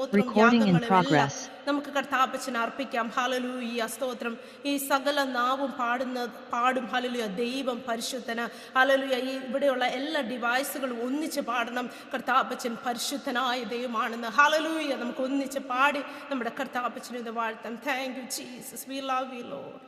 സ്തോത്രം. യാഗങ്ങളെല്ലാം നമുക്ക് കർത്താപ്പച്ചന് അർപ്പിക്കാം. ഹല്ലേലൂയ, സ്തോത്രം. ഈ സകല നാവും പാടും ഹല്ലേലൂയ, ദൈവം പരിശുദ്ധന. ഹല്ലേലൂയ, ഈ ഇവിടെയുള്ള എല്ലാ ഡിവൈസുകളും ഒന്നിച്ച് പാടണം, കർത്താപ്പച്ചൻ പരിശുദ്ധനായ ദൈവമാണെന്ന്. ഹല്ലേലൂയ, നമുക്ക് ഒന്നിച്ച് പാടി നമ്മുടെ കർത്താപ്പച്ചനെ ഇത് വാഴ്ത്താം. Thank you Jesus, we love you Lord.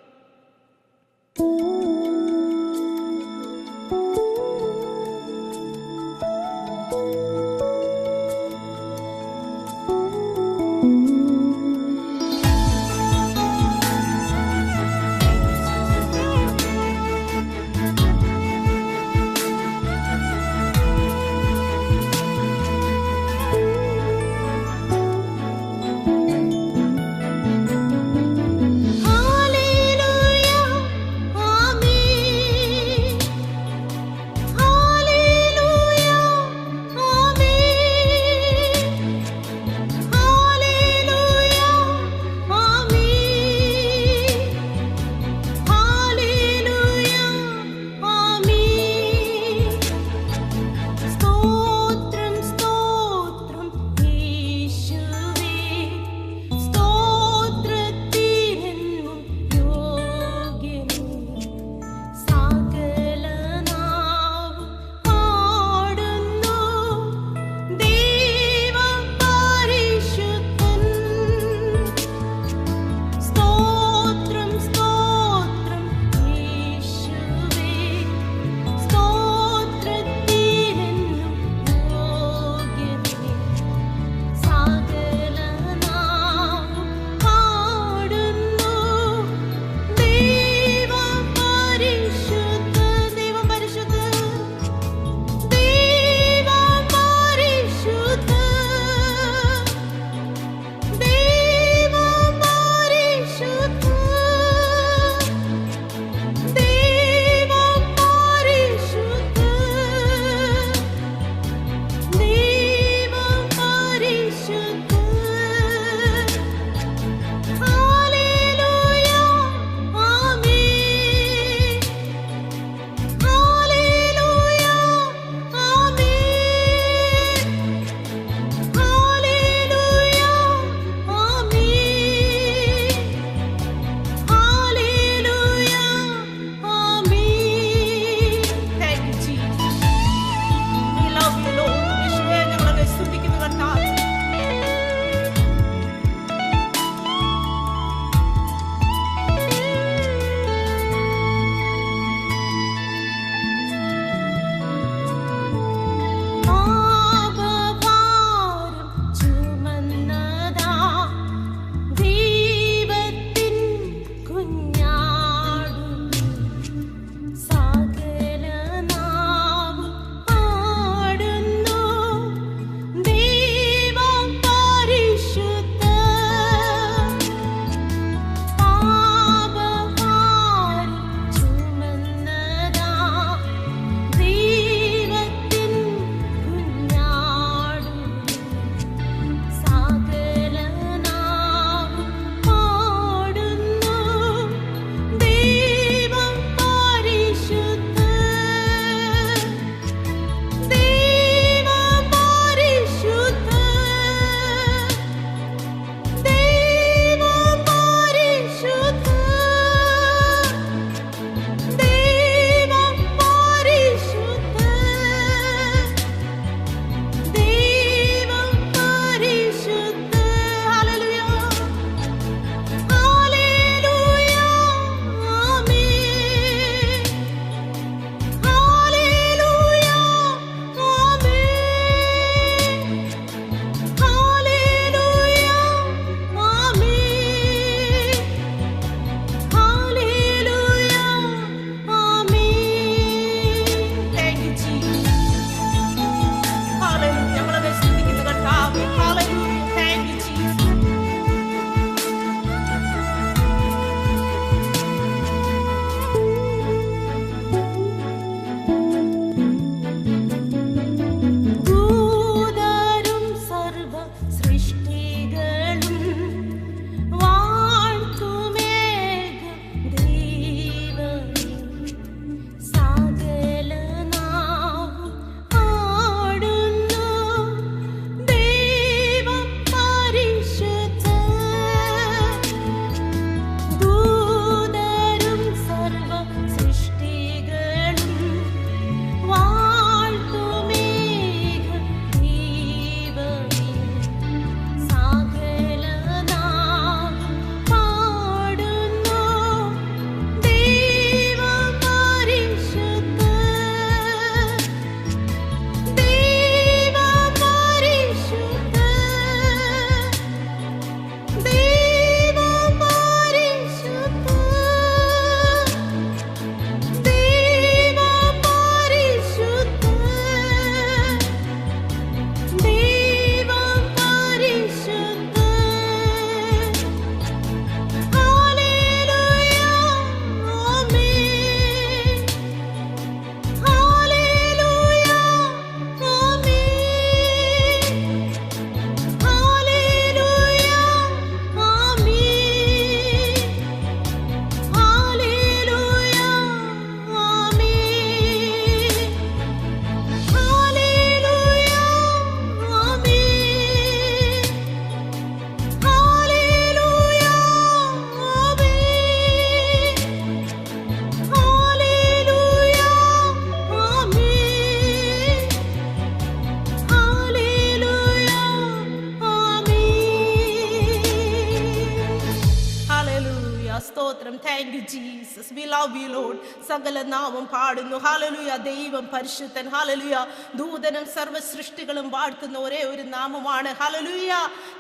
സ്തോത്രം. Thank you Jesus. We love you Lord. സകല നാമം പാടുന്നു. ഹല്ലേലൂയ. ദൈവം പരിശുദ്ധൻ. ഹല്ലേലൂയ. ദൂതനും സർവ്വ സൃഷ്ടികളും വാഴ്ത്തുന്ന ഒരേ ഒരു നാമമാണ്. ഹല്ലേലൂയ.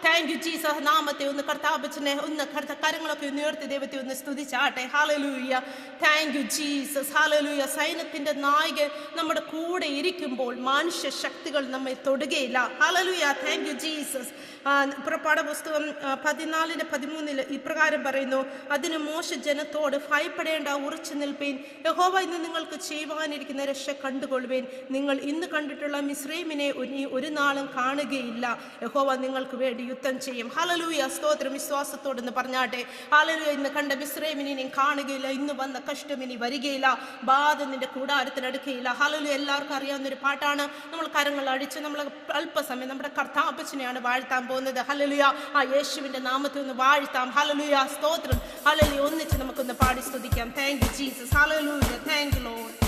Thank you Jesus. നാമത്തെ ഒന്ന് കർത്താവിനെ ഒന്ന് കരങ്ങളൊക്കെ ഒന്ന് ഉയർത്തി ദൈവത്തെ ഒന്ന് സ്തുതിച്ചാട്ടെ. Hallelujah. Thank you Jesus. Hallelujah. സൈന്യത്തിന്റെ നായകൻ നമ്മുടെ കൂടെ ഇരിക്കുമ്പോൾ മനുഷ്യ ശക്തികൾ നമ്മെ തൊടുകയില്ല. ഹല്ലേലൂയ. Thank you Jesus. പുറപ്പാട് പുസ്തകം 14:13 ഇപ്രകാരം പറയുന്നു, അതിന് മോശ ജനത്തോട്, ഭയപ്പെടേണ്ട, ഉറച്ചു നിൽപ്പേൻ, യഹോവ ഇന്ന് നിങ്ങൾക്ക് ചെയ്യുവാനിരിക്കുന്ന രക്ഷ കണ്ടുകൊള്ളുവേൻ. നിങ്ങൾ ഇന്ന് കണ്ടിട്ടുള്ള മിസ്രൈമിനെ ഒരു നാളും കാണുകയില്ല. യഹോവ നിങ്ങൾക്ക് വേണ്ടി യുദ്ധം ചെയ്യും. ഹല്ലേലൂയ. സ്തോത്രം. വിശ്വാസത്തോടെന്ന് പറഞ്ഞാട്ടെ. ഹല്ലേലൂയ. ഇന്ന് കണ്ട മിസ്രൈമിനെ ഇനി കാണുകയില്ല. ഇന്ന് വന്ന കഷ്ടം ഇനി വരികയില്ല. ബാധ നിന്റെ കൂടാരത്തിനടുക്കയില്ല. ഹല്ലേലൂയ. എല്ലാവർക്കും അറിയാവുന്നൊരു പാട്ടാണ്. നമ്മൾ കരങ്ങൾ അടിച്ച് നമ്മൾ അല്പസമയം നമ്മുടെ കർത്താപ്പച്ചനെയാണ് വാഴ്ത്താൻ പോകുന്നത്. ഹല്ലേലൂയ. ആ യേശുവിന്റെ നാമത്തിൽ ഒന്ന് വാഴ്ത്താം. ഹല്ലേലൂയ. സ്തോത്രം. ഹല്ലേലൂയ. ഒന്നിച്ച് നമുക്കൊന്ന് പാടി സ്തുതിക്കാം. Thank you Jesus. Hallelujah. Thank U Lord.